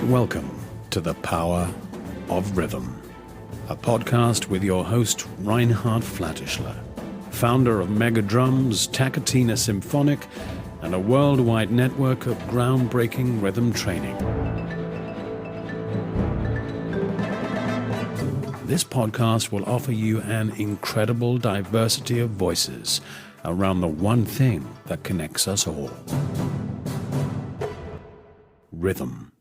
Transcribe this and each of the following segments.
Welcome to The Power of Rhythm, a podcast with your host Reinhard Flatischler, founder of Mega Drums, TaKeTiNa Symphonic, and a worldwide network of groundbreaking rhythm training. This podcast will offer you an incredible diversity of voices around the one thing that connects us all: rhythm.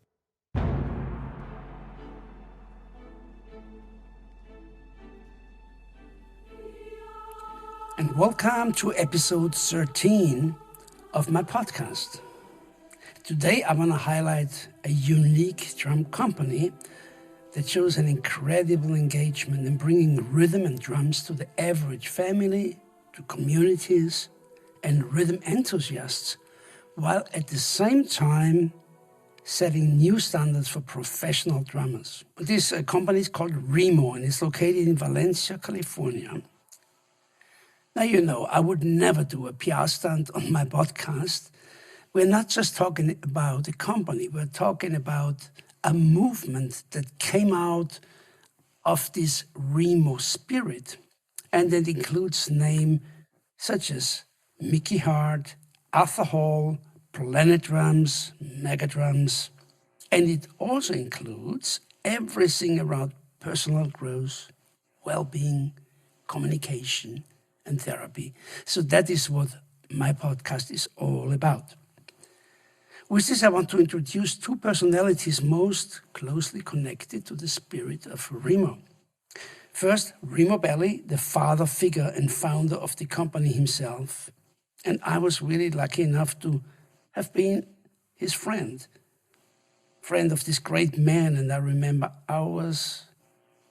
And welcome to episode 13 of my podcast. Today I want to highlight a unique drum company that shows an incredible engagement in bringing rhythm and drums to the average family, to communities and rhythm enthusiasts, while at the same time setting new standards for professional drummers. This company is called Remo and it's located in Valencia, California. Now, you know, I would never do a PR stunt on my podcast. We're not just talking about a company, we're talking about a movement that came out of this Remo spirit. And it includes names such as Mickey Hart, Arthur Hall, Planet Drums, Mega Drums. And it also includes everything around personal growth, well-being, communication, and therapy. So that is what my podcast is all about. With this, I want to introduce two personalities most closely connected to the spirit of Remo. First, Remo Belli, the father figure and founder of the company himself. And I was really lucky enough to have been his friend of this great man. And I remember hours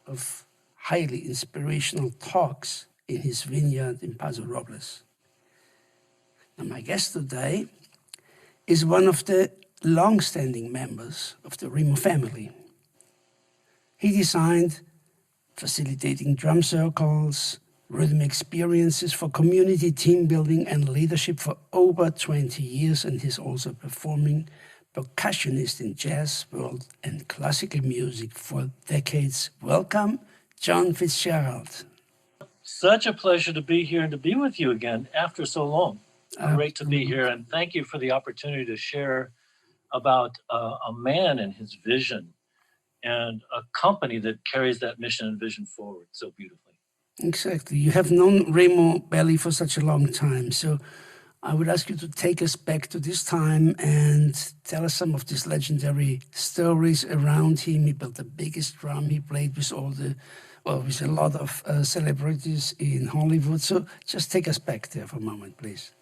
of highly inspirational talks in his vineyard in Paso Robles. Now, my guest today is one of the long-standing members of the Remo family. He designed facilitating drum circles, rhythm experiences for community team building and leadership for over 20 years, and he's also a performing percussionist in jazz, world, and classical music for decades. Welcome, John Fitzgerald. Such a pleasure to be here and to be with you again after so long. Great to be here, and thank you for the opportunity to share about a man and his vision and a company that carries that mission and vision forward so beautifully. Exactly. You have known Remo Belli for such a long time, so I would ask you to take us back to this time and tell us some of these legendary stories around him. He built the biggest drum. He played with with a lot of celebrities in Hollywood. So just take us back there for a moment, please.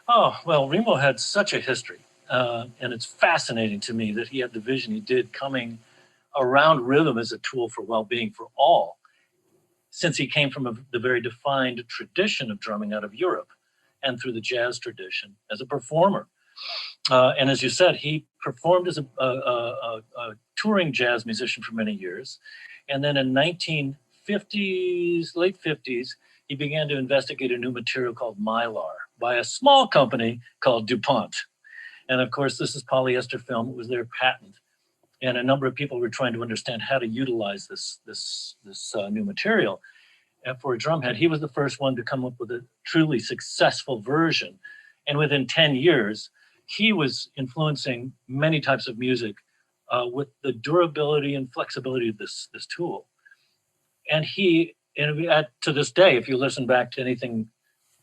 Oh, well, Remo had such a history, and it's fascinating to me that he had the vision he did coming around rhythm as a tool for well-being for all, since he came from the very defined tradition of drumming out of Europe and through the jazz tradition as a performer. And as you said, he performed as a touring jazz musician for many years. And then in 1950s, late 50s, he began to investigate a new material called mylar by a small company called DuPont. And of course, this is polyester film. It was their patent. And a number of people were trying to understand how to utilize this new material. And for a drumhead, he was the first one to come up with a truly successful version. And within 10 years, he was influencing many types of music with the durability and flexibility of this tool. And to this day, if you listen back to anything,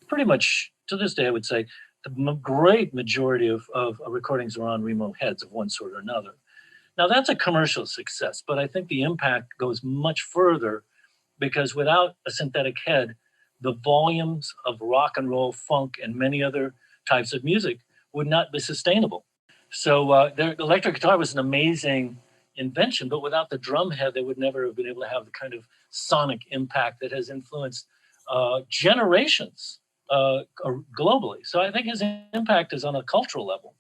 pretty much to this day, I would say the great majority of recordings are on Remo heads of one sort or another. Now, that's a commercial success, but I think the impact goes much further because without a synthetic head, the volumes of rock and roll, funk, and many other types of music would not be sustainable. So the electric guitar was an amazing invention, but without the drum head, they would never have been able to have the kind of sonic impact that has influenced generations globally. So I think his impact is on a cultural level,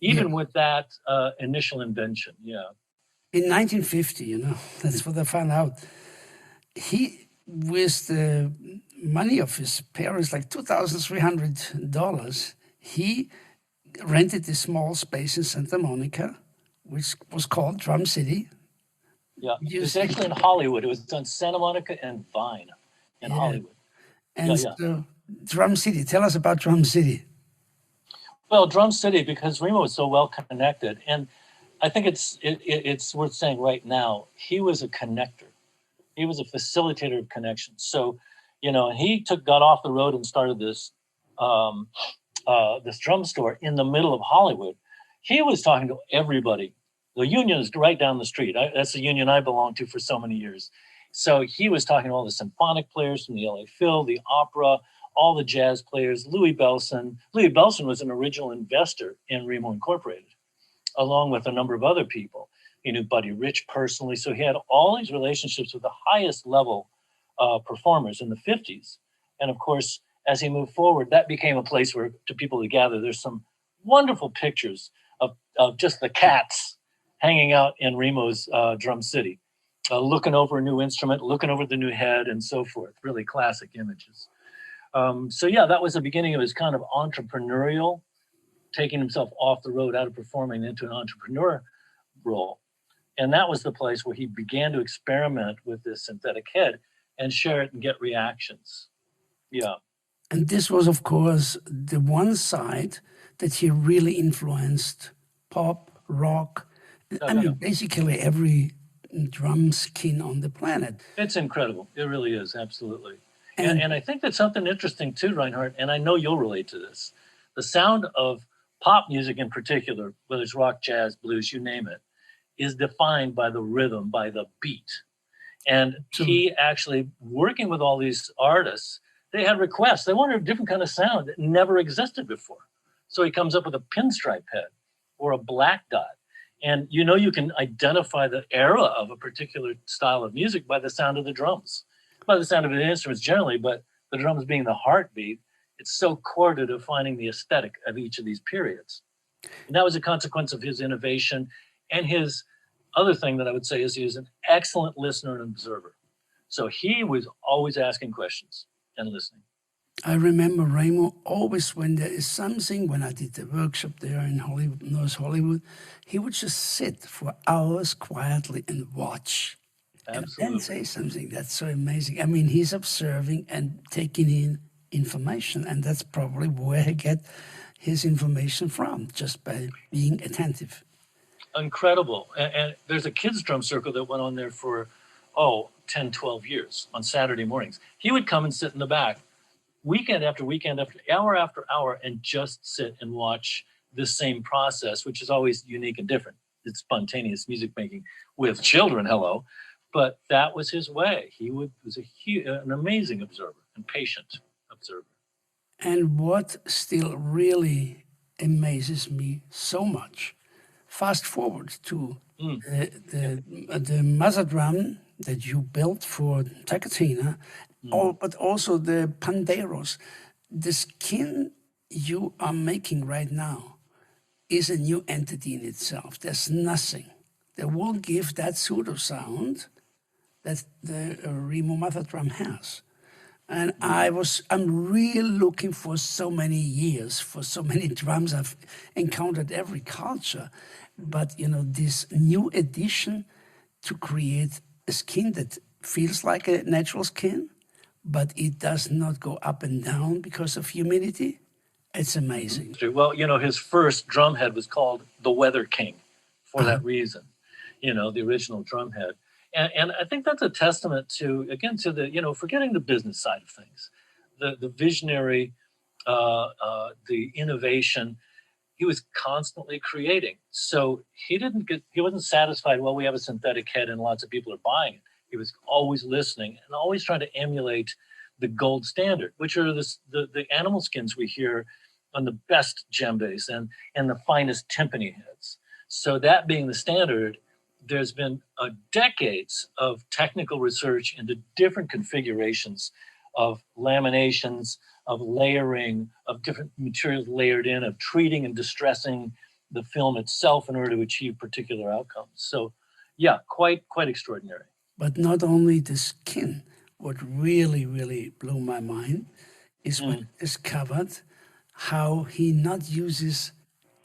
even with that initial invention. Yeah. In 1950, that's what I found out. He, with the money of his parents, like $2,300, he rented a small space in Santa Monica which was called Drum City. Yeah, it was actually in Hollywood. It was on Santa Monica and Vine in Hollywood. And so Drum City, tell us about Drum City. Well, Drum City, because Remo was so well connected, and I think it's worth saying right now, he was a connector. He was a facilitator of connections. So, he got off the road and started this this drum store in the middle of Hollywood. He was talking to everybody. The union is right down the street. That's the union I belonged to for so many years. So he was talking to all the symphonic players from the LA Phil, the opera, all the jazz players, Louis Belson. Louis Belson was an original investor in Remo Incorporated, along with a number of other people. He knew Buddy Rich personally. So he had all these relationships with the highest level performers in the 50s. And of course, as he moved forward, that became a place where to people to gather. There's some wonderful pictures of just the cats hanging out in Remo's Drum City, looking over a new instrument, looking over the new head, and so forth. Really classic images. That was the beginning of his kind of entrepreneurial, taking himself off the road out of performing into an entrepreneur role. And that was the place where he began to experiment with this synthetic head and share it and get reactions. Yeah. And this was, of course, the one side that he really influenced pop, rock, basically every drum skin on the planet. It's incredible. It really is, absolutely. And I think that's something interesting too, Reinhard, and I know you'll relate to this. The sound of pop music in particular, whether it's rock, jazz, blues, you name it, is defined by the rhythm, by the beat. And he actually, working with all these artists, they had requests. They wanted a different kind of sound that never existed before. So he comes up with a pinstripe head or a black dot. And you can identify the era of a particular style of music by the sound of the drums, by the sound of the instruments generally, but the drums being the heartbeat. It's so core to defining the aesthetic of each of these periods. And that was a consequence of his innovation. And his other thing that I would say is he was an excellent listener and observer. So he was always asking questions and listening. I remember Remo always, when there is something, when I did the workshop there in Hollywood, North Hollywood, he would just sit for hours quietly and watch. Absolutely. And then say something. That's so amazing. I mean, he's observing and taking in information, and that's probably where he get his information from, just by being attentive. Incredible. And there's a kids' drum circle that went on there for, 10, 12 years on Saturday mornings. He would come and sit in the back weekend after weekend, after hour, and just sit and watch this same process, which is always unique and different. It's spontaneous music making with children, hello. But that was his way. He was an amazing observer and patient observer. And what still really amazes me so much, fast forward to the mother drum that you built for TaKeTiNa, but also the panderos. The skin you are making right now is a new entity in itself. There's nothing that will give that pseudo sound that the Remo mother drum has. And I'm really looking for so many years, for so many drums. I've encountered every culture, but this new addition to create a skin that feels like a natural skin, but it does not go up and down because of humidity. It's amazing. Well, his first drum head was called the Weather King for that reason, the original drum head. And I think that's a testament to the, forgetting the business side of things, the visionary, the innovation. He was constantly creating. So he wasn't satisfied, well, we have a synthetic head and lots of people are buying it. He was always listening and always trying to emulate the gold standard, which are the animal skins we hear on the best djembes and the finest timpani heads. So that being the standard, there's been decades of technical research into different configurations of laminations, of layering, of different materials layered in, of treating and distressing the film itself in order to achieve particular outcomes. So, yeah, quite extraordinary. But not only the skin. What really, really blew my mind is when I discovered how he not uses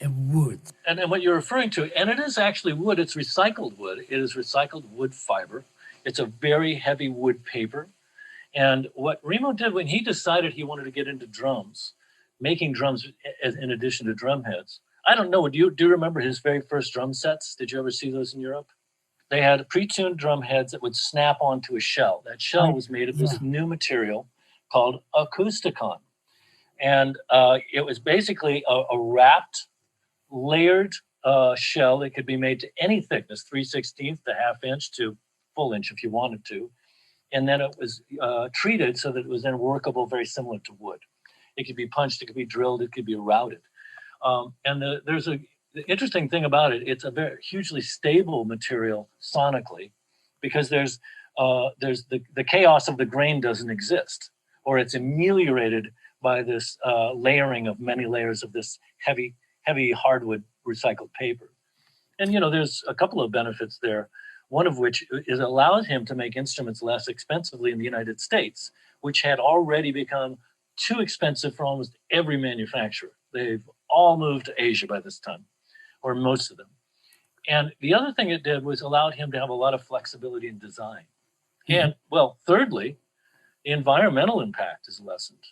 a wood. And what you're referring to, and it is actually wood, it's recycled wood. It is recycled wood fiber. It's a very heavy wood paper. And what Remo did when he decided he wanted to get into drums, making drums in addition to drum heads. I don't know, do you remember his very first drum sets? Did you ever see those in Europe? They had pre-tuned drum heads that would snap onto a shell. That shell was made of this new material called acousticon. And it was basically a wrapped, layered shell that could be made to any thickness, 3/16 to ½ inch to full inch if you wanted to. And then it was treated so that it was then workable, very similar to wood. It could be punched, it could be drilled, it could be routed. There's the interesting thing about it, it's a very hugely stable material sonically, because there's the chaos of the grain doesn't exist, or it's ameliorated by this layering of many layers of this heavy hardwood recycled paper. And there's a couple of benefits there. One of which is allows him to make instruments less expensively in the United States, which had already become too expensive for almost every manufacturer. They've all moved to Asia by this time, or most of them. And the other thing it did was allowed him to have a lot of flexibility in design. And, well, thirdly, the environmental impact is lessened.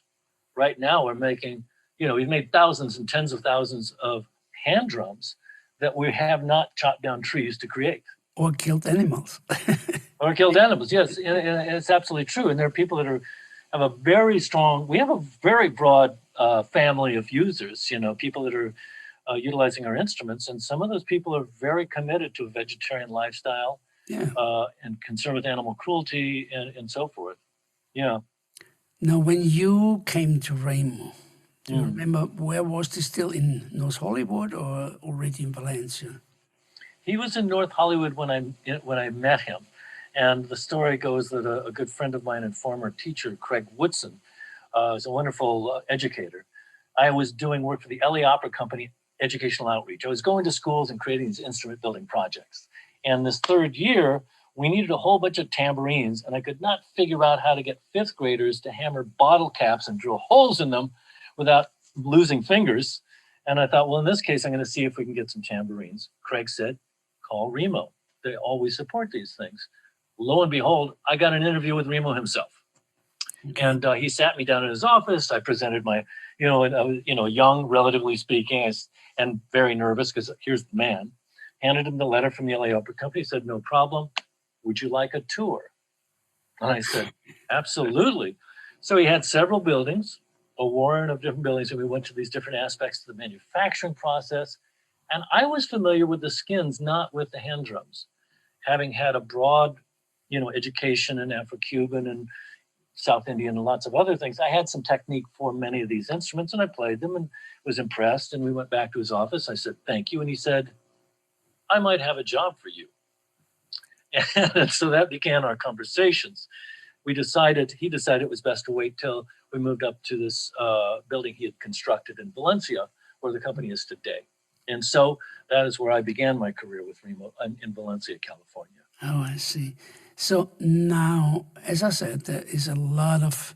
Right now we're making, we've made thousands and tens of thousands of hand drums that we have not chopped down trees to create. Or killed animals. Or killed animals, yes. And it's absolutely true. And there are people that have a very strong, we have a very broad family of users, people that are utilizing our instruments. And some of those people are very committed to a vegetarian lifestyle and concerned with animal cruelty and so forth. Yeah. Now, when you came to Remo, do you remember where was this, still in North Hollywood or already in Valencia? He was in North Hollywood when I met him. And the story goes that a good friend of mine and former teacher, Craig Woodson, is a wonderful educator. I was doing work for the LA Opera Company educational outreach. I was going to schools and creating these instrument building projects. And this third year, we needed a whole bunch of tambourines, and I could not figure out how to get fifth graders to hammer bottle caps and drill holes in them without losing fingers. And I thought, well, in this case, I'm going to see if we can get some tambourines. Craig said, call Remo. They always support these things. Lo and behold, I got an interview with Remo himself. And he sat me down in his office. I presented my, and I was, young, relatively speaking, and very nervous because here's the man. Handed him the letter from the LA Opera Company. He said, no problem. Would you like a tour? And I said, absolutely. So he had several buildings, a warren of different buildings, and we went to these different aspects of the manufacturing process. And I was familiar with the skins, not with the hand drums. Having had a broad, education in Afro-Cuban and South Indian and lots of other things, I had some technique for many of these instruments, and I played them and was impressed. And we went back to his office. I said, thank you. And he said, I might have a job for you. And so that began our conversations. He decided it was best to wait till we moved up to this building he had constructed in Valencia, where the company is today. And so that is where I began my career with Remo in Valencia, California. Oh, I see. So now, as I said, there is a lot of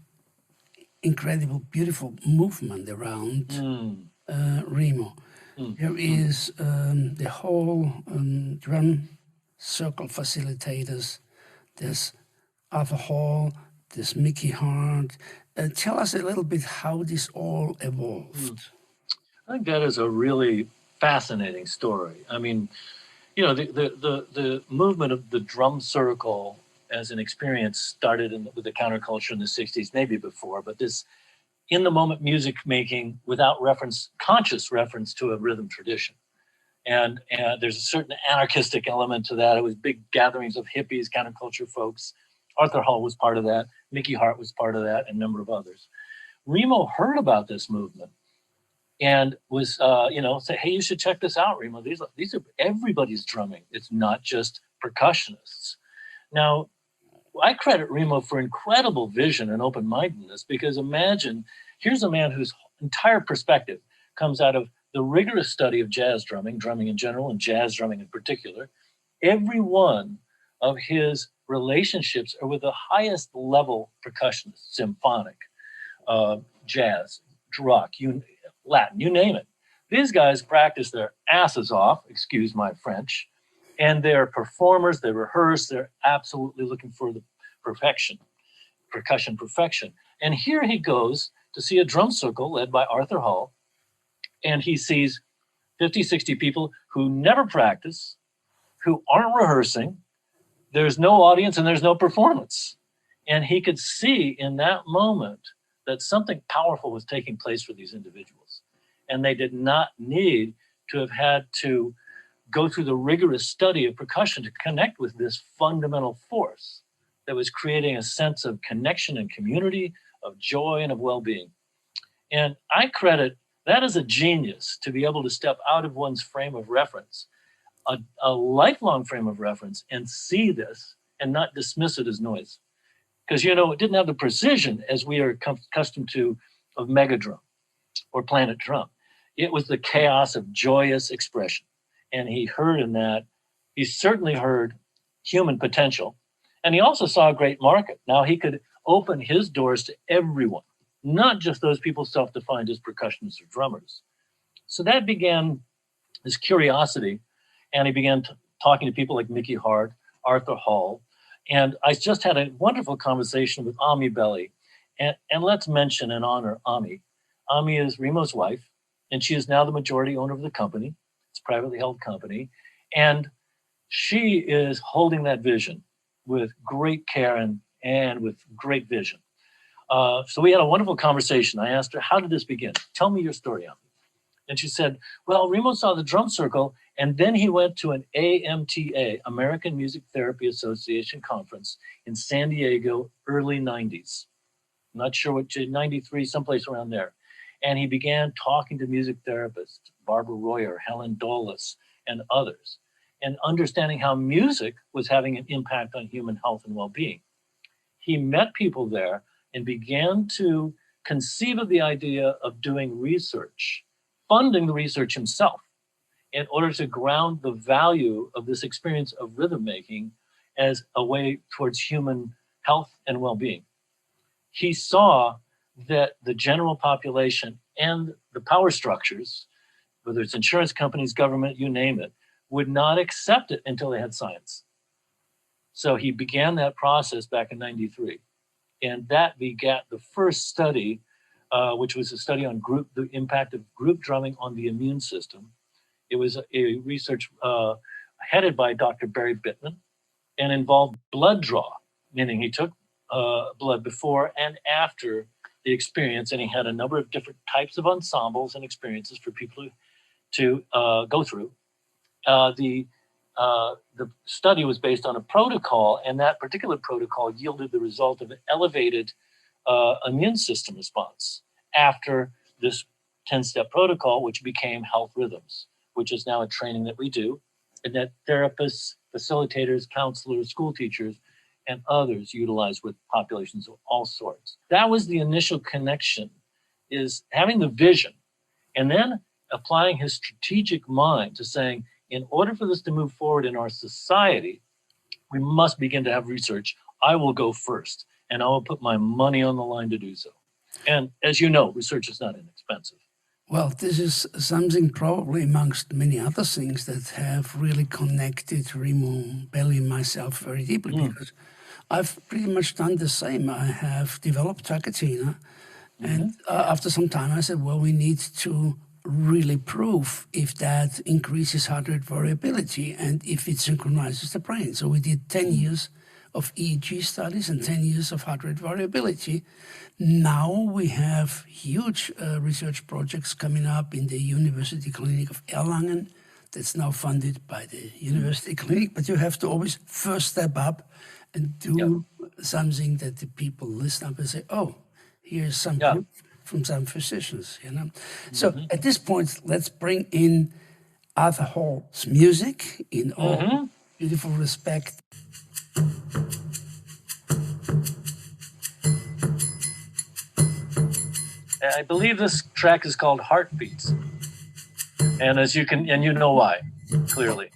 incredible, beautiful movement around Remo. There is the whole drum circle facilitators. There's Arthur Hall, there's Mickey Hart. Tell us a little bit how this all evolved. I think that is a really fascinating story. I mean, the movement of the drum circle as an experience started with the counterculture in the 60s, maybe before, but this in-the-moment music making without conscious reference to a rhythm tradition. And there's a certain anarchistic element to that. It was big gatherings of hippies, counterculture folks. Arthur Hall was part of that. Mickey Hart was part of that, and a number of others. Remo heard about this movement and was, said, hey, you should check this out, Remo. These are everybody's drumming. It's not just percussionists. Now, I credit Remo for incredible vision and open-mindedness, because imagine, here's a man whose entire perspective comes out of the rigorous study of jazz drumming in general, and jazz drumming in particular. Every one of his relationships are with the highest level percussionists, symphonic, jazz, rock, Latin, you name it. These guys practice their asses off, excuse my French, and they're performers, they rehearse, they're absolutely looking for the percussion perfection. And here he goes to see a drum circle led by Arthur Hall, and he sees 50, 60 people who never practice, who aren't rehearsing. There's no audience and there's no performance. And he could see in that moment that something powerful was taking place for these individuals. And they did not need to have had to go through the rigorous study of percussion to connect with this fundamental force that was creating a sense of connection and community, of joy and of well-being. And I credit that as a genius to be able to step out of one's frame of reference, a lifelong frame of reference, and see this and not dismiss it as noise. Because, you know, it didn't have the precision as we are accustomed to of Megadrum or Planet Drum. It was the chaos of joyous expression. And he heard in that, he certainly heard human potential. And he also saw a great market. Now he could open his doors to everyone, not just those people self-defined as percussionists or drummers. So that began his curiosity. And he began talking to people like Mickey Hart, Arthur Hall. And I just had a wonderful conversation with Ami Belli. And let's mention and honor Ami. Ami is Remo's wife, and she is now the majority owner of the company. It's a privately held company. And she is holding that vision with great care and with great vision. So we had a wonderful conversation. I asked her, how did this begin? Tell me your story, Ami. And she said, well, Remo saw the drum circle, and then he went to an AMTA, American Music Therapy Association conference in San Diego, early 90s. Not sure what, 93, someplace around there. And he began talking to music therapists, Barbara Royer, Helen Dulles, and others, and understanding how music was having an impact on human health and well-being. He met people there and began to conceive of the idea of doing research, funding the research himself, in order to ground the value of this experience of rhythm making as a way towards human health and well-being. He saw that the general population and the power structures, whether it's insurance companies, government, you name it, would not accept it until they had science. So he began that process back in 93. And that begat the first study, which was a study on the impact of group drumming on the immune system. It was a research headed by Dr. Barry Bittman and involved blood draw, meaning he took blood before and after the experience, and he had a number of different types of ensembles and experiences for people to go through. The study was based on a protocol, and that particular protocol yielded the result of an elevated immune system response after this 10-step protocol, which became Health Rhythms, which is now a training that we do, and that therapists, facilitators, counselors, school teachers, and others utilize with populations of all sorts. That was the initial connection, is having the vision, and then applying his strategic mind to saying, in order for this to move forward in our society, we must begin to have research. I will go first, and I will put my money on the line to do so. And as you know, research is not inexpensive. Well, this is something probably amongst many other things that have really connected Remo Belli and myself very deeply, because I've pretty much done the same. I have developed TaKeTiNa, and after some time I said, well, we need to really prove if that increases heart rate variability and if it synchronizes the brain. So we did 10 years of EEG studies and 10 years of heart rate variability. Now we have huge research projects coming up in the University Clinic of Erlangen that's now funded by the University Clinic, but you have to always first step up and do something that the people listen up and say, oh, here's something from some physicians, you know. So at this point, let's bring in Arthur Hall's music in all beautiful respect. I believe this track is called Heartbeats. And as you can, and you know why, clearly.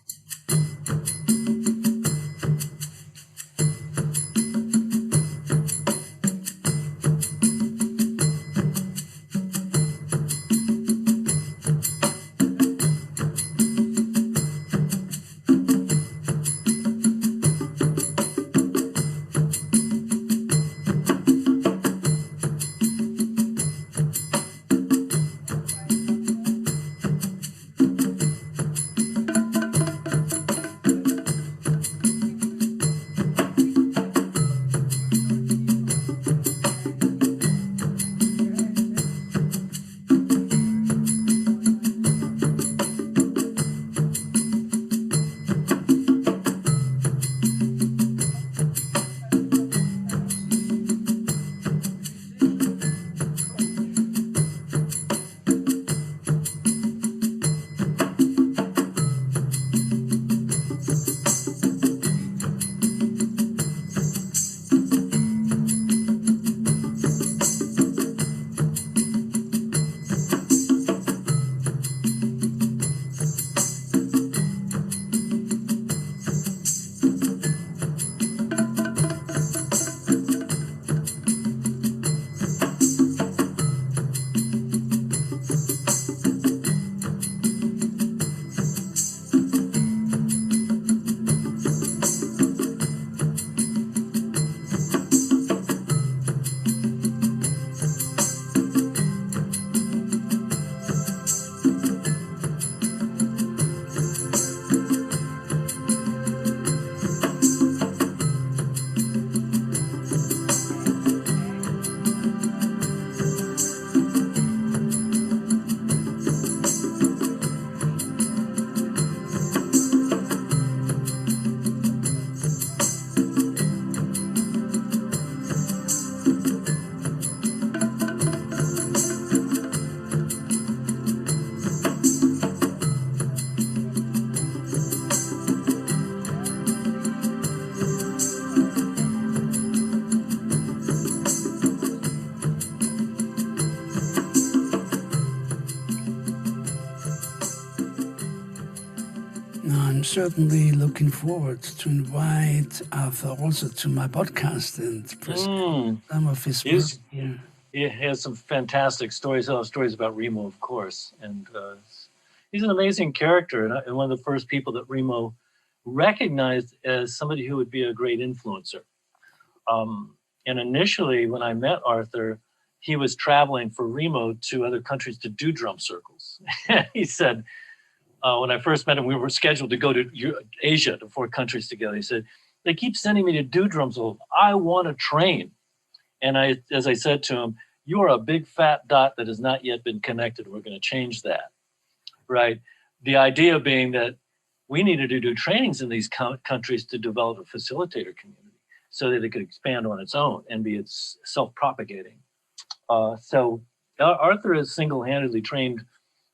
No, I'm certainly looking forward to invite Arthur also to my podcast and present some of his work here. He has some fantastic stories. Stories about Remo, of course, and he's an amazing character, and one of the first people that Remo recognized as somebody who would be a great influencer. And initially, when I met Arthur, he was traveling for Remo to other countries to do drum circles. He said, when I first met him, we were scheduled to go to Asia, to 4 countries together. He said, they keep sending me to do drum circles. I want to train. And as I said to him, you are a big fat dot that has not yet been connected. We're going to change that, right? The idea being that we needed to do trainings in these countries to develop a facilitator community so that it could expand on its own and be its self-propagating. So Arthur has single-handedly trained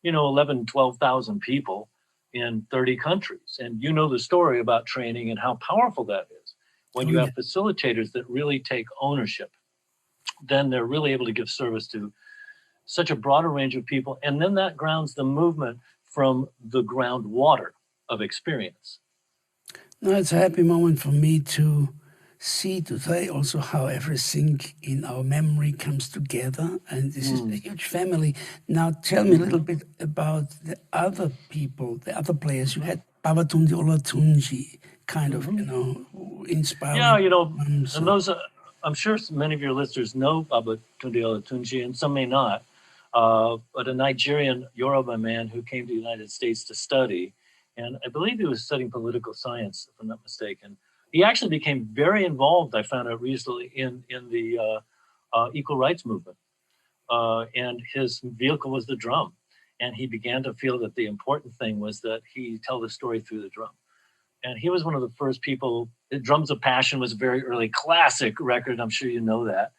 11, 12,000 people in 30 countries. And you know the story about training and how powerful that is. When you have facilitators that really take ownership, then they're really able to give service to such a broader range of people. And then that grounds the movement from the groundwater of experience. No, it's a happy moment for me to see today also how everything in our memory comes together, and this is a huge family. Now tell me a little bit about the other people, the other players. You had Babatunde Olatunji, kind of, inspiring. Yeah, and those, I'm sure many of your listeners know Babatunde Olatunji, and some may not, but a Nigerian Yoruba man who came to the United States to study, and I believe he was studying political science, if I'm not mistaken. He actually became very involved, I found out recently, in the equal rights movement. And his vehicle was the drum. And he began to feel that the important thing was that he tell the story through the drum. And he was one of the first people. Drums of Passion was a very early classic record. I'm sure you know that.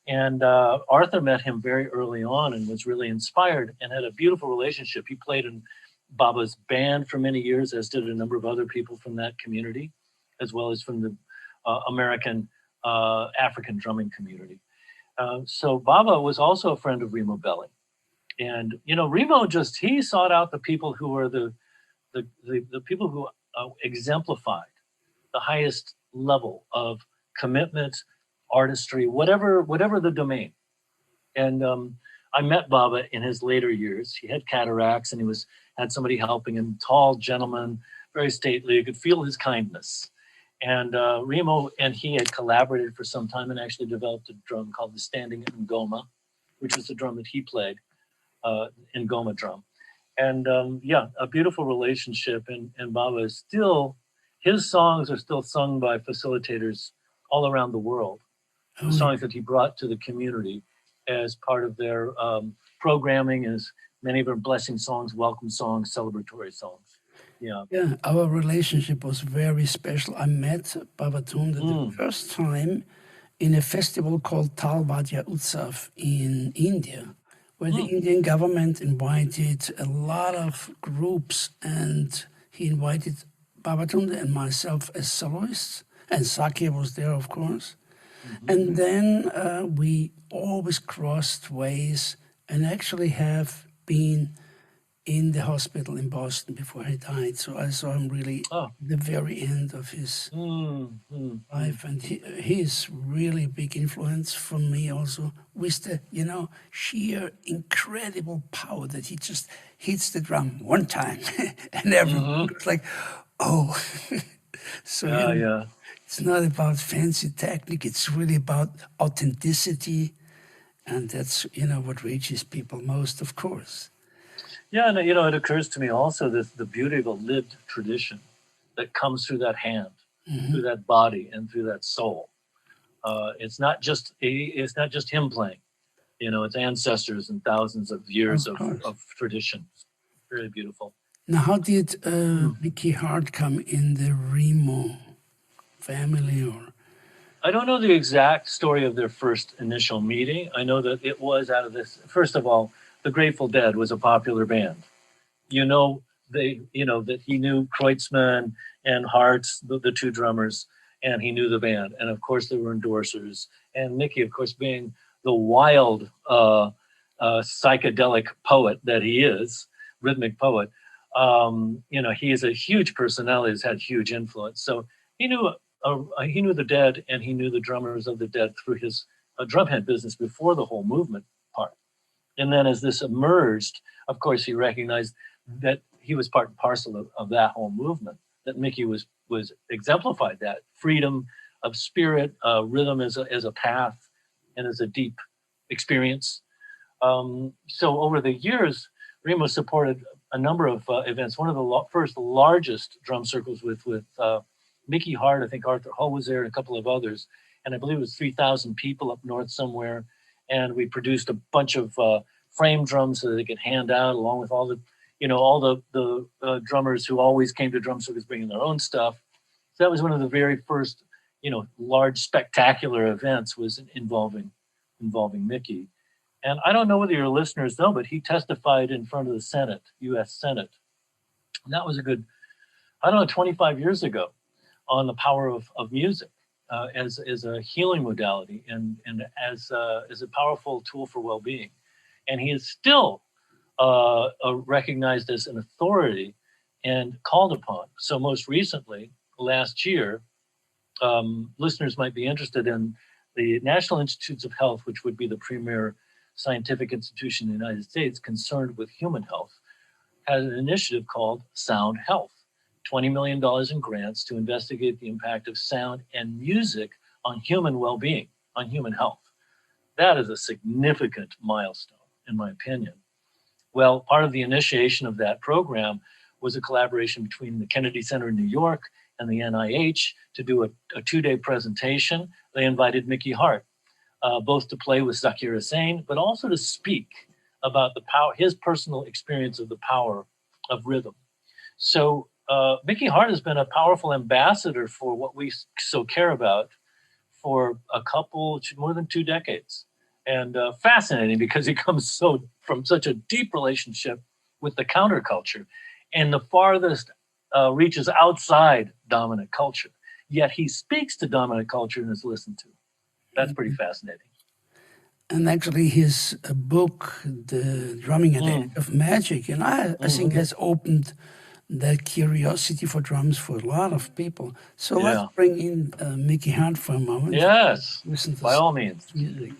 And Arthur met him very early on and was really inspired and had a beautiful relationship. He played in Baba's band for many years, as did a number of other people from that community, as well as from the American African drumming community. So Baba was also a friend of Remo Belli. And, Remo he sought out the people who were the people who exemplified the highest level of commitment, artistry, whatever the domain. And I met Baba in his later years. He had cataracts and had somebody helping him, tall gentleman, very stately. You could feel his kindness. And Remo and he had collaborated for some time and actually developed a drum called the Standing Ngoma, which was the drum that he played, Ngoma drum. And a beautiful relationship. And Baba is still, his songs are still sung by facilitators all around the world. The songs that he brought to the community as part of their programming, as many of our blessing songs, welcome songs, celebratory songs. Yeah, our relationship was very special. I met Babatunde the first time in a festival called Talvadia Utsav in India, where the Indian government invited a lot of groups, and he invited Babatunde and myself as soloists, and Saki was there, of course. And then we always crossed ways and actually have been in the hospital in Boston before he died. So I saw him really at the very end of his life. And he is really a big influence for me also, with the, sheer incredible power that he just hits the drum one time and everyone was like, oh. So it's not about fancy technique, it's really about authenticity. And that's, what reaches people most, of course. Yeah, and it occurs to me also the beauty of a lived tradition that comes through that hand, through that body, and through that soul. It's not just him playing, it's ancestors and thousands of years of tradition. Very beautiful. Now, how did Mickey Hart come in the Remo family? Or I don't know the exact story of their first initial meeting. I know that it was out of this. First of all, the Grateful Dead was a popular band. That he knew Kreutzmann and Hart, the two drummers, and he knew the band. And of course, there were endorsers. And Mickey, of course, being the wild psychedelic poet that he is, rhythmic poet, He is a huge personality, has had huge influence. So he knew the Dead, and he knew the drummers of the Dead through his drumhead business before the whole movement part. And then as this emerged, of course, he recognized that he was part and parcel of that whole movement, that Mickey was exemplified that freedom of spirit, rhythm as a path and as a deep experience. So over the years, Remo supported a number of events. One of the first largest drum circles with Mickey Hart, I think Arthur Hull was there, and a couple of others. And I believe it was 3,000 people up north somewhere. And we produced a bunch of frame drums so that they could hand out, along with all the drummers who always came to drum circles bringing their own stuff. So that was one of the very first, large spectacular events was involving Mickey. And I don't know whether your listeners know, but he testified in front of the Senate, U.S. Senate. And that was a good, 25 years ago, on the power of music as a healing modality and as a powerful tool for well-being. And he is still recognized as an authority and called upon. So most recently, last year, listeners might be interested in the National Institutes of Health, which would be the premier scientific institution in the United States concerned with human health, had an initiative called Sound Health, $20 million in grants to investigate the impact of sound and music on human well-being, on human health. That is a significant milestone, in my opinion. Well, part of the initiation of that program was a collaboration between the Kennedy Center in New York and the NIH to do a 2-day presentation. They invited Mickey Hart, both to play with Zakir Hussain, but also to speak about the power, his personal experience of the power of rhythm. So Mickey Hart has been a powerful ambassador for what we so care about for more than 2 decades. And fascinating because he comes from such a deep relationship with the counterculture, and the farthest reaches outside dominant culture. Yet he speaks to dominant culture and is listened to. That's pretty fascinating. And actually his book, The Drumming at the Edge of Magic, and I think has opened that curiosity for drums for a lot of people. So let's bring in Mickey Hart for a moment. Yes, listen to by all means. Music.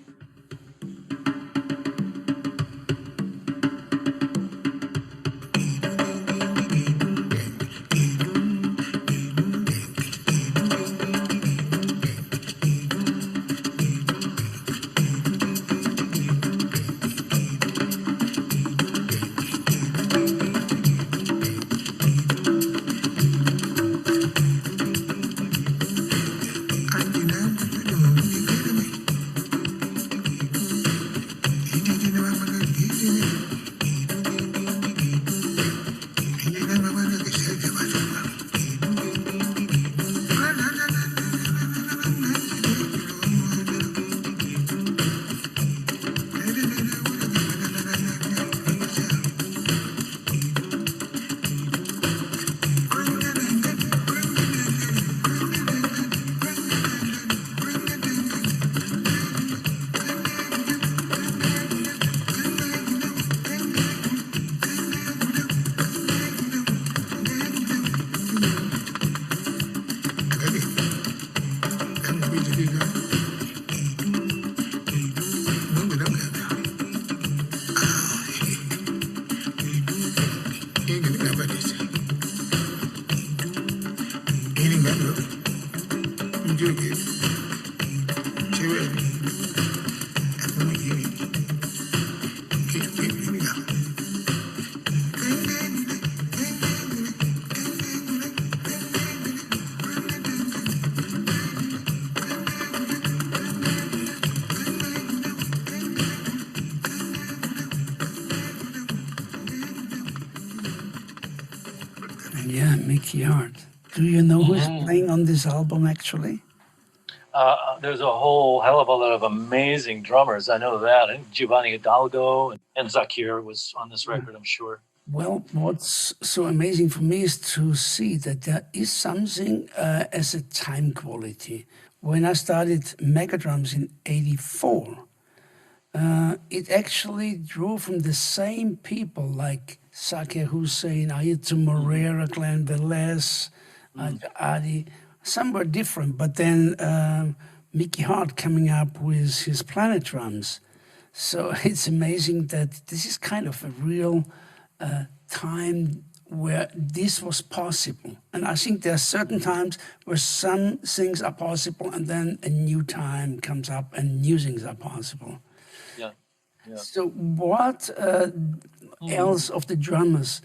Yeah, Mickey Hart. Do you know who's playing on this album, actually? There's a whole hell of a lot of amazing drummers. I know that. And Giovanni Hidalgo and Zakir was on this record, I'm sure. Well, what's so amazing for me is to see that there is something as a time quality. When I started Mega Drums in '84, it actually drew from the same people like Zakir Hussein, Ayrton Moreira, Glen, Velez, Adi. Some were different, but then Mickey Hart coming up with his planet drums. So it's amazing that this is kind of a real time where this was possible. And I think there are certain times where some things are possible and then a new time comes up and new things are possible. Yeah. Yeah. So what else of the drummers?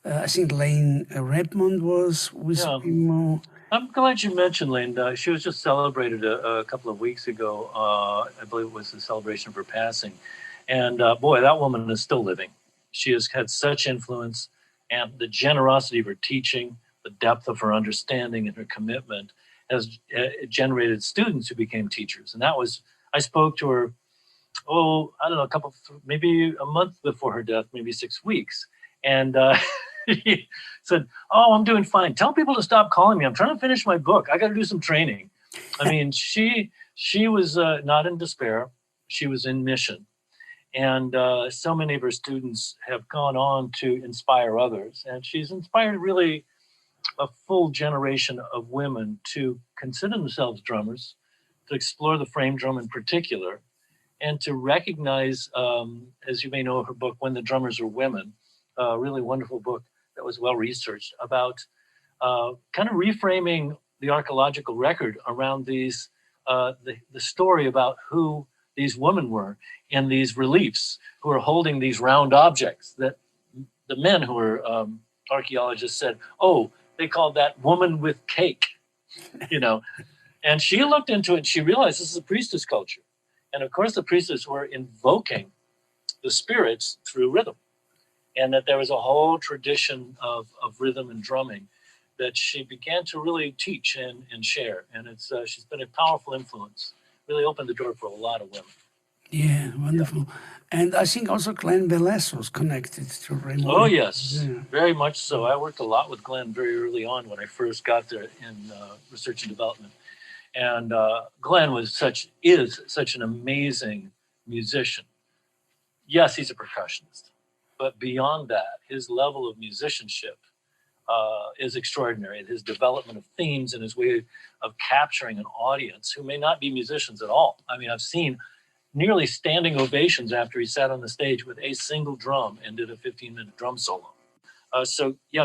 I think Layne Redmond was with Remo. I'm glad you mentioned Layne. She was just celebrated a couple of weeks ago. I believe it was the celebration of her passing. And boy, that woman is still living. She has had such influence, and the generosity of her teaching, the depth of her understanding and her commitment has generated students who became teachers. And that was, I spoke to her, I don't know, maybe a month before her death, maybe 6 weeks. And he said, I'm doing fine. Tell people to stop calling me. I'm trying to finish my book. I got to do some training. I mean, she was not in despair. She was in mission. And so many of her students have gone on to inspire others. And she's inspired really a full generation of women to consider themselves drummers, to explore the frame drum in particular, and to recognize, as you may know, her book, When the Drummers Are Women, a really wonderful book that was well researched about kind of reframing the archaeological record around these, the story about who these women were in these reliefs, who are holding these round objects that the men who were archaeologists said, they called that woman with cake, And she looked into it and she realized this is a priestess culture. And of course, the priestess were invoking the spirits through rhythm. And that there was a whole tradition of rhythm and drumming that she began to really teach and share. And she's been a powerful influence, really opened the door for a lot of women. Yeah, wonderful. Yeah. And I think also Glen Velez was connected to Remo. Oh, yes, very much so. I worked a lot with Glen very early on when I first got there in research and development. And Glen is such an amazing musician. Yes, he's a percussionist. But beyond that, his level of musicianship is extraordinary. His development of themes and his way of capturing an audience who may not be musicians at all. I mean, I've seen nearly standing ovations after he sat on the stage with a single drum and did a 15-minute drum solo.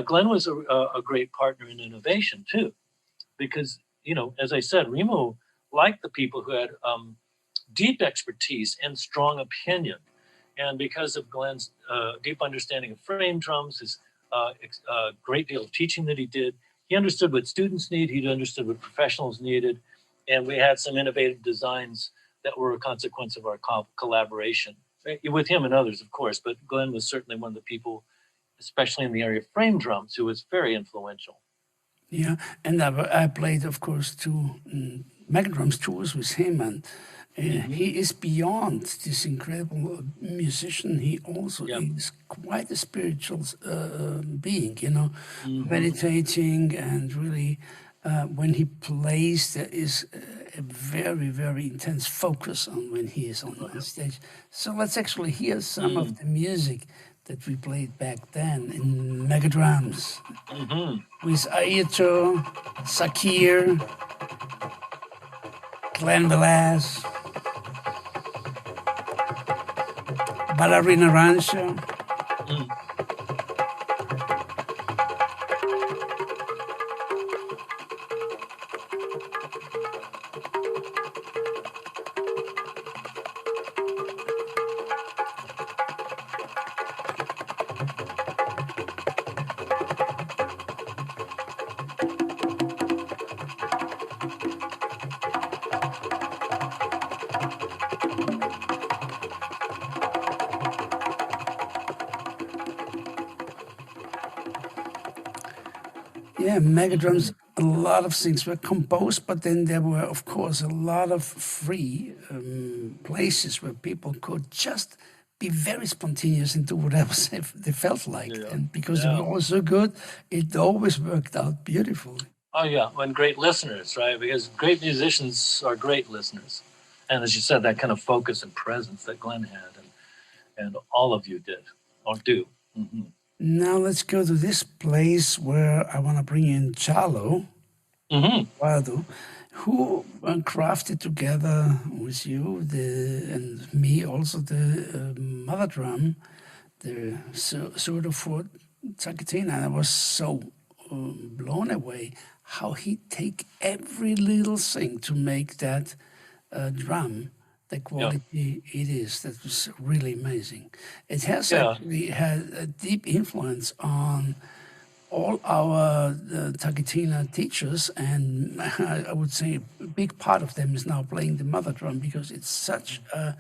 Glen was a great partner in innovation too, because, as I said, Remo liked the people who had deep expertise and strong opinion. And because of Glen's deep understanding of frame drums, his great deal of teaching that he did, he understood what students need, he understood what professionals needed, and we had some innovative designs that were a consequence of our collaboration with him and others, of course. But Glen was certainly one of the people, especially in the area of frame drums, who was very influential. Yeah, and I played, of course, 2 Mega Drums tours with him, and he is beyond this incredible musician. He also is quite a spiritual being, meditating and really. When he plays, there is a very, very intense focus on when he is on stage. So let's actually hear some of the music that we played back then in Mega Drums with Ayrton, Zakir, Glen Velez, Ballerina Rancho. Yeah, Mega Drums, a lot of things were composed, but then there were, of course, a lot of free places where people could just be very spontaneous and do whatever they felt like. And because they were all so good, it always worked out beautifully. Oh, yeah, and great listeners, right? Because great musicians are great listeners. And as you said, that kind of focus and presence that Glen had and all of you did or do. Now let's go to this place where I want to bring in Chalo, Eduardo, who crafted together with you and me also the mother drum, the sort of for TaKeTiNa. And I was so blown away how he take every little thing to make that drum the quality it is. That was really amazing. It has actually had a deep influence on all our TaKeTiNa teachers, and I would say a big part of them is now playing the mother drum because it's such a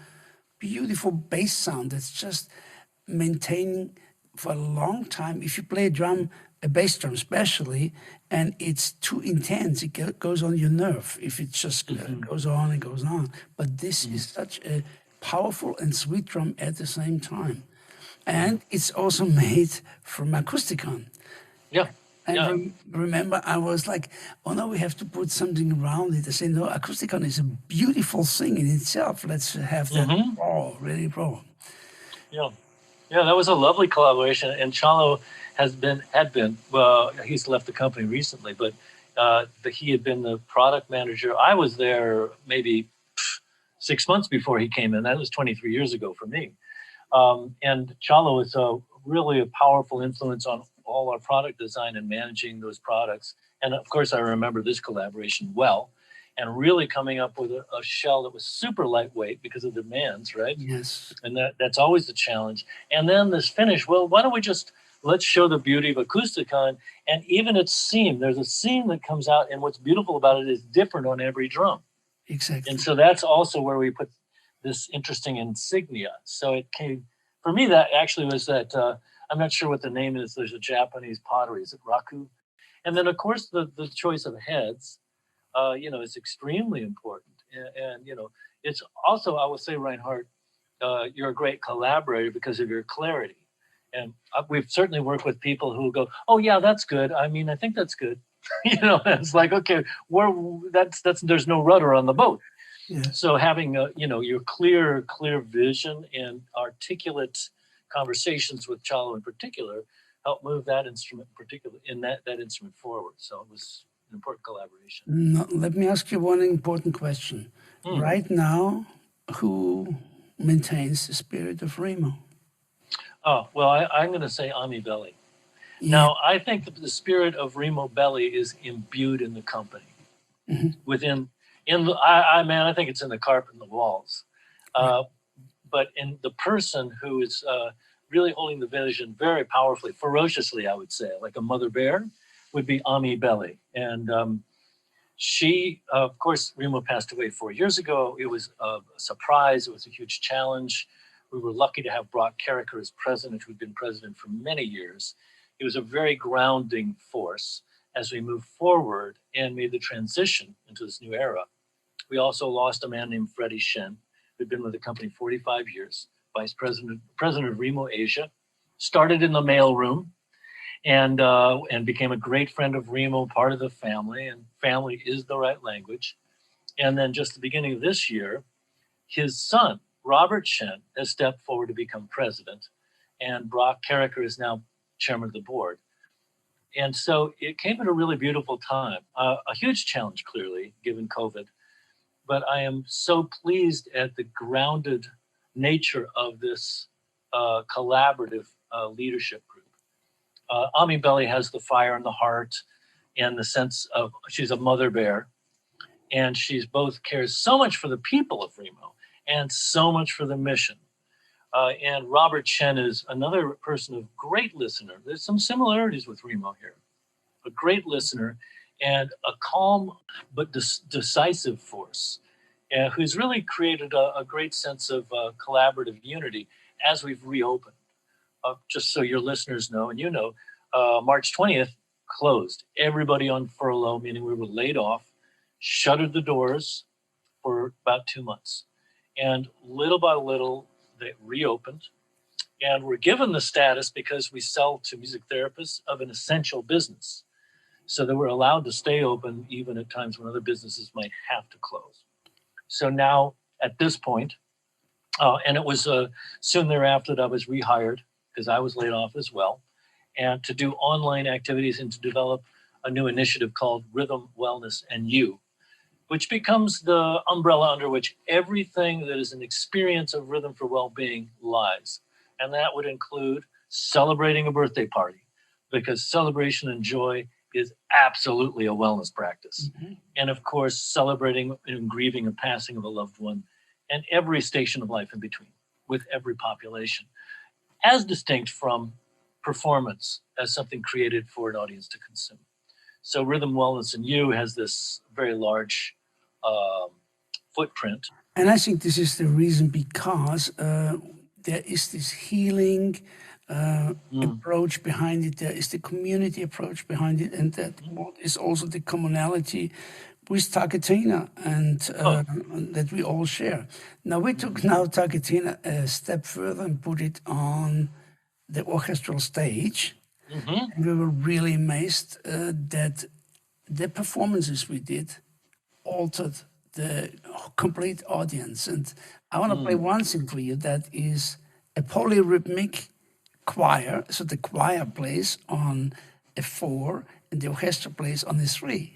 beautiful bass sound that's just maintaining for a long time. If you play a bass drum especially, and it's too intense, it goes on your nerve if it just goes on and goes on. But this is such a powerful and sweet drum at the same time. And it's also made from acousticon. Yeah. And remember, I was like, oh no, we have to put something around it. I said, no, acousticon is a beautiful thing in itself. Let's have that raw, really raw. Yeah. Yeah, that was a lovely collaboration. And Chalo had been, well, he's left the company recently, but he had been the product manager. I was there maybe 6 months before he came in. That was 23 years ago for me. And Chalo is really a powerful influence on all our product design and managing those products. And of course, I remember this collaboration well, and really coming up with a shell that was super lightweight because of demands, right? Yes. And that's always the challenge. And then this finish, well, why don't we let's show the beauty of acousticon, and even its seam. There's a seam that comes out, and what's beautiful about it is different on every drum. Exactly. And so that's also where we put this interesting insignia. So it came, for me, that actually was that, I'm not sure what the name is. There's a Japanese pottery. Is it raku? And then, of course, the choice of heads, is extremely important. And it's also, I would say, Reinhard, you're a great collaborator because of your clarity. And we've certainly worked with people who go, oh, yeah, that's good. I mean, I think that's good. It's like, okay, there's no rudder on the boat. Yeah. So having, your clear vision and articulate conversations with Chalo in particular helped move that instrument that instrument forward. So it was an important collaboration. No, let me ask you one important question. Right now, who maintains the spirit of Remo? Oh, well, I'm going to say Ami Belli. Yeah. Now, I think that the spirit of Remo Belli is imbued in the company. I think it's in the carpet and the walls. But in the person who is really holding the vision very powerfully, ferociously, I would say, like a mother bear, would be Ami Belli. And she, of course, Remo passed away 4 years ago. It was a surprise. It was a huge challenge. We were lucky to have Brock Carricker as president, who'd been president for many years. He was a very grounding force as we moved forward and made the transition into this new era. We also lost a man named Freddie Shen, who'd been with the company 45 years, president of Remo Asia, started in the mailroom, and became a great friend of Remo, part of the family, and family is the right language. And then just the beginning of this year, his son, Robert Shen, has stepped forward to become president, and Brock Carricker is now chairman of the board. And so it came at a really beautiful time, a huge challenge, clearly, given COVID. But I am so pleased at the grounded nature of this collaborative leadership group. Ami Belli has the fire and the heart and the sense of, she's a mother bear, and she's both cares so much for the people of Remo and so much for the mission. And Robert Chen is another person of great listener. There's some similarities with Remo here. A great listener and a calm but decisive force, who's really created a great sense of collaborative unity as we've reopened. Just so your listeners know, and March 20th closed. Everybody on furlough, meaning we were laid off, shuttered the doors for about 2 months. And little by little, they reopened. And we're given the status, because we sell to music therapists, of an essential business. So that we're allowed to stay open even at times when other businesses might have to close. So now, at this point, and it was soon thereafter that I was rehired, because I was laid off as well. and to do online activities and to develop a new initiative called Rhythm, Wellness, and You, which becomes the umbrella under which everything that is an experience of rhythm for well-being lies. And that would include celebrating a birthday party, because celebration and joy is absolutely a wellness practice. Mm-hmm. And of course, celebrating and grieving the passing of a loved one, and every station of life in between with every population, as distinct from performance as something created for an audience to consume. So Rhythm, Wellness, and You has this very large footprint. And I think this is the reason, because there is this healing approach behind it. There is the community approach behind it, and that is also the commonality with TaKeTiNa and that we all share. Now we took TaKeTiNa a step further and put it on the orchestral stage. And we were really amazed that the performances we did altered the complete audience. And I want to play one thing for you that is a polyrhythmic choir. So the choir plays on a 4 and the orchestra plays on a 3.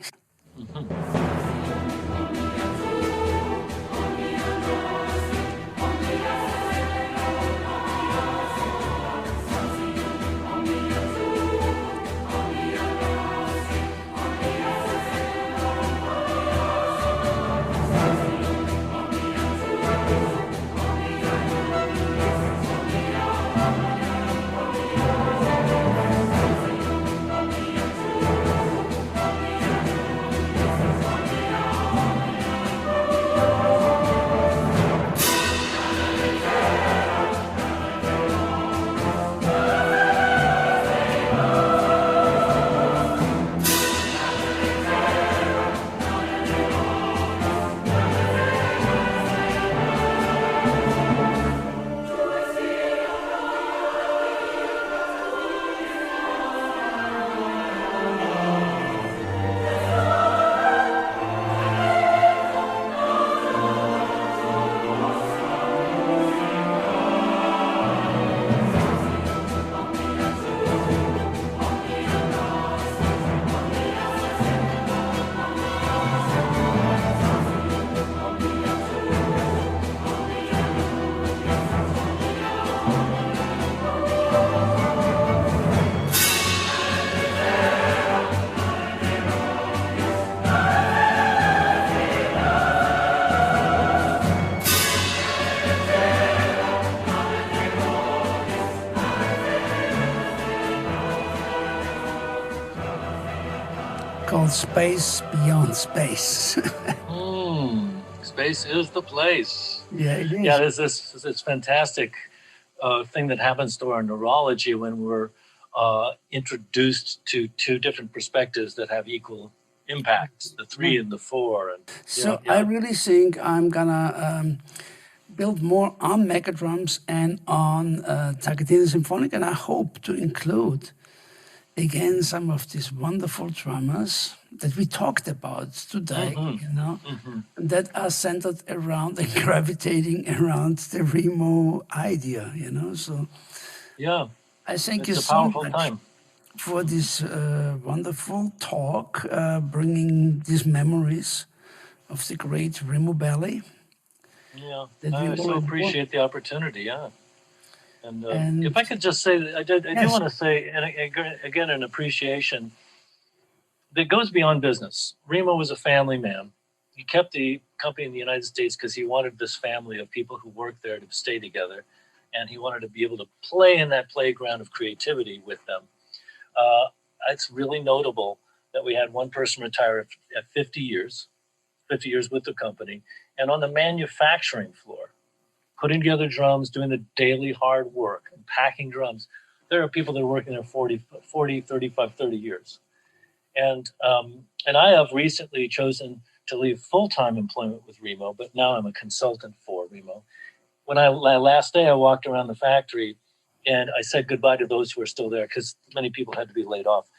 Called Space Beyond Space. Space is the place. Yeah, it is. Yeah, there's this fantastic thing that happens to our neurology when we're introduced to two different perspectives that have equal impacts, the 3 and the 4. And so I really think I'm gonna build more on mega drums and on TaKeTiNa Symphonic, and I hope to include again some of these wonderful drummers that we talked about today, that are centered around and gravitating around the Remo idea, So yeah, I thank you it's a so powerful much time for this wonderful talk, bringing these memories of the great Remo Belli. Yeah, that we I all so enjoy. appreciate the opportunity. Yeah, And if I could just say, I do Yes. want to say, and again, an appreciation that goes beyond business. Remo was a family man. He kept the company in the United States because he wanted this family of people who worked there to stay together, and he wanted to be able to play in that playground of creativity with them. It's really notable that we had one person retire at 50 years with the company, and on the manufacturing floor, putting together drums, doing the daily hard work, and packing drums. There are people that are working there 40, 35, 30 years. And I have recently chosen to leave full-time employment with Remo, but now I'm a consultant for Remo. When last day I walked around the factory and I said goodbye to those who are still there because many people had to be laid off.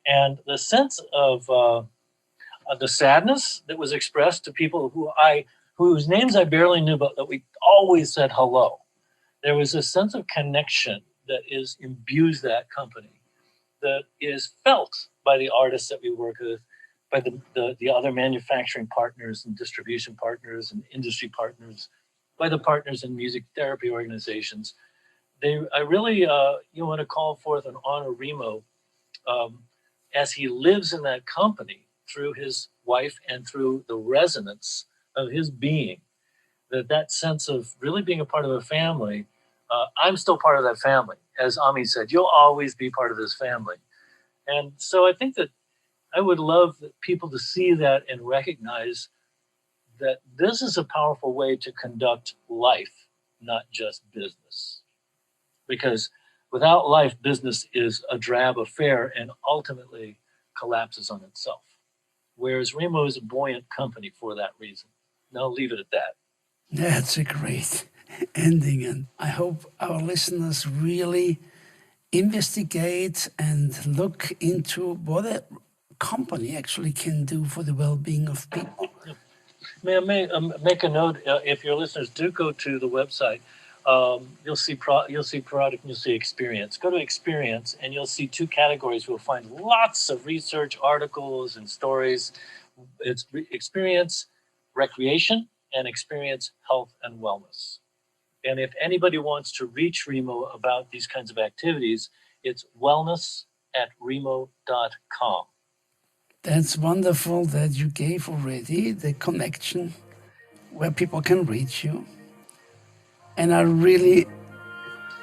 And the sense of the sadness that was expressed to people whose names I barely knew, but that we always said hello. There was a sense of connection that imbues that company. that is felt by the artists that we work with, by the other manufacturing partners and distribution partners and industry partners, by the partners in music therapy organizations. I really want to call forth and honor Remo as he lives in that company through his wife and through the resonance of his being. That sense of really being a part of a family. I'm still part of that family. As Ami said, you'll always be part of this family. And so I think that I would love people to see that and recognize that this is a powerful way to conduct life, not just business. Because without life, business is a drab affair and ultimately collapses on itself. Whereas Remo is a buoyant company for that reason. And I'll leave it at that. That's a great ending, and I hope our listeners really investigate and look into what a company actually can do for the well-being of people. May I make a note? If your listeners do go to the website, you'll see product and you'll see experience. Go to experience and you'll see two categories. You'll find lots of research articles and stories. It's experience recreation and experience health and wellness. And if anybody wants to reach Remo about these kinds of activities, it's wellness@remo.com. That's wonderful that you gave already the connection where people can reach you. And I really...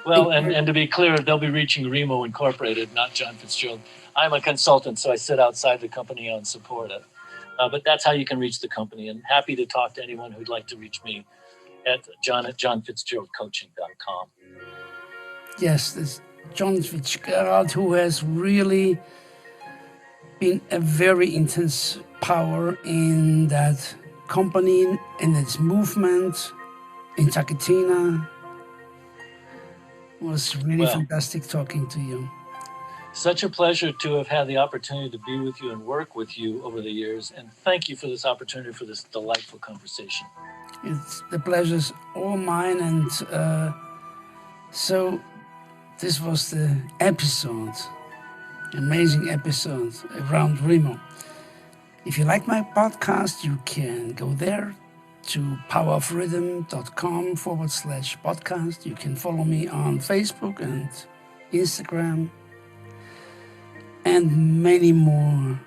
Well, and to be clear, they'll be reaching Remo Incorporated, not John Fitzgerald. I'm a consultant, so I sit outside the company and support it. But that's how you can reach the company. And happy to talk to anyone who'd like to reach me at johnfitzgeraldcoaching.com. Yes, this John Fitzgerald, who has really been a very intense power in that company and its movement in TaKeTiNa. It was really fantastic talking to you. Such a pleasure to have had the opportunity to be with you and work with you over the years. And thank you for this opportunity for this delightful conversation. The pleasure's all mine. And so this was the episode, amazing episode around Remo. If you like my podcast, you can go there to powerofrhythm.com/podcast. You can follow me on Facebook and Instagram. And many more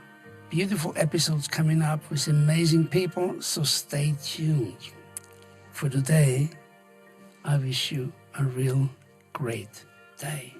beautiful episodes coming up with amazing people, so stay tuned. For today, I wish you a real great day.